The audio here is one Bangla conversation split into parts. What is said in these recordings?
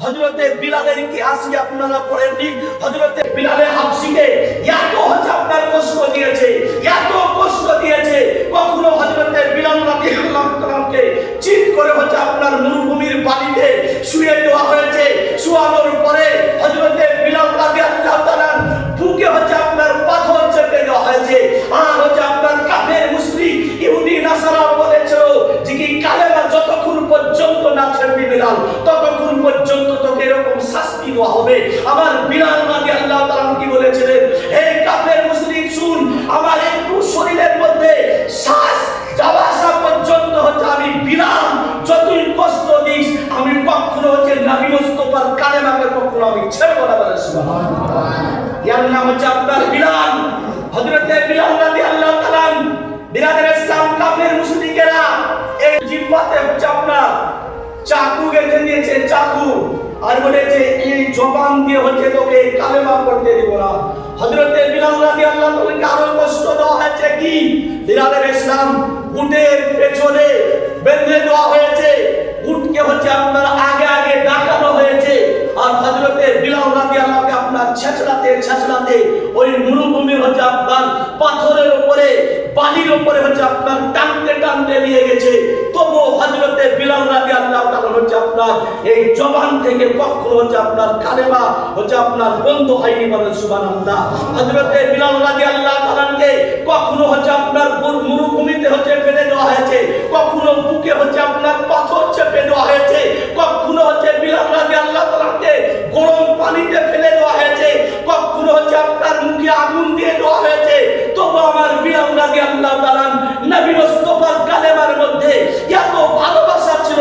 হযরতে বিলালের ইতিহাস কি আপনারা পড়েননি? হযরতে বিলালে হাবশিকে এত আপনার কষ্ট দিয়েছে, এত কষ্ট দিয়েছে, কখনো হযরতে বিলাল রাদিয়াল্লাহু তাআলাকে চিৎ করে আপনার মরুভূমির বালিতে শুয়ে দেওয়া হয়েছে। শুয়ানোর পরে হযরতে বিলাল রাদিয়াল্লাহু তাআলা বুকে আপনার পাথর চেপে দেওয়া হয়েছে। আর আপনার কাফের মুশরিক ইহুদি নাসারা বলেছিল যে কি কালেমা যতক্ষণ পর্যন্ত না ছাড়বি বিলাল, ততক্ষণ পর্যন্ত তোকে এরকম শাস্তি দেওয়া হবে। আমার বিলাল রাদিয়াল্লাহু তাআলা কি বলেছিলেন? হে কাফের মুশরিক, শুন, আমার একটু শরীরের মধ্যে শ্বাস যাওয়া আসা পর্যন্ত আমি বিলাল, যতই কষ্ট দিস আমি কখনো নবী মুস্তাফার কালেমাকে কখনো আমি ছেড়ব না। বলে সুবহানাল্লাহ। এর নাম আপনার বিলাল। হযরতে বিলাল রাদিয়াল্লাহু তাআলা বিরাদর ইসলাম কাফের মুশরিকেরা এই জিহ্বাতে আপনার চাকু গেঁথে দিয়েছে, চাকু, আর বলেছে এই জবান দিয়ে তোকে কালেমা পড়তে দেব না। হযরতে বিলাল রাদিয়াল্লাহু তাআলাকে আরো কষ্ট দেওয়া হয়েছে। কি? বিরাদর ইসলাম উটের পেছনে বেঁধে দেওয়া হয়েছে, উটকে আপনার আগে আগে ডাকানো হয়েছে। আর হযরতে বিলাল রাদিয়াল্লাহুকে আপনার ছেঁচড়াতে ছেঁচড়াতে ওই মরুভূমির আপনার পাথরের উপরে বালির উপরে আপনার টানতে টানতে নিয়ে গেছে। তবু হযরতে বিলাল রাদিয়াল্লাহু তাআলা আপনার এই জবান থেকে কখনো আপনার কালেমা আপনার বন্ধ হয়নি। বলেন সুবহানাল্লাহ। হযরতে বিলাল রাদিয়াল্লাহু তাআলাকে কখনো আপনার মরুভূমিতে ফেলে দেওয়া হয়েছে, কখনো বুকে আপনার পাথর চেপে দেওয়া হয়েছে, কখনো বিলাল রাদিয়াল্লাহু তাআলাকে গরম পানিতে ফেলে দেওয়া হয়েছে, কখনো আপনার মুখে আগুন দিয়ে দেওয়া হয়েছে। তবু আমার বিলাল রাদিয়াল্লাহু তাআলা নবী মুস্তাফার কালেমার মধ্যে এত ভালোবাসা ছিল,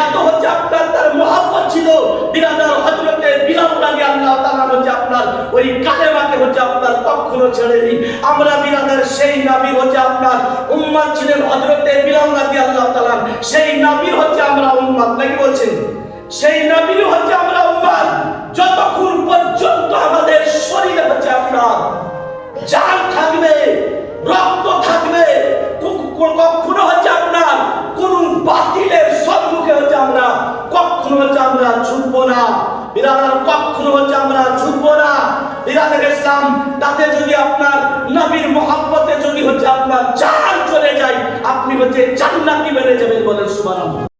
এত আপনার তার মহব্বত ছিল। বিরাদার হযরতে বিলাল রাদিয়াল্লাহু তাআলা আপনার ওই কালেমাকে আপনার কখনো ছেড়েনি। আমরা বিরাদার সেই নবী আপনার উম্মত ছিলেন হযরতে বিলাল রাদিয়াল্লাহু তাআলা, সেই নবীর আমরা উম্মত। নাকি বলছেন? সেই নবীর আমরা উম্মত। যতক্ষণ পর্যন্ত আমাদের শরীরে আপনার জান থাকবে, রক্ত থাকবে, কখনো আপনার কোন বাতিলের সম্মুখে আমরা কখনো আমরা ঝুঁকব না। বিরাদার কখনো আমরা ঝুঁকব না। বিরাদার ইসলাম তাতে যদি আপনার নবীর মহব্বতে যদি আপনার জান চলে যায়, আপনি জান্নাতি বেড়ে যাবেন। বলেন সুবহানাল্লাহ।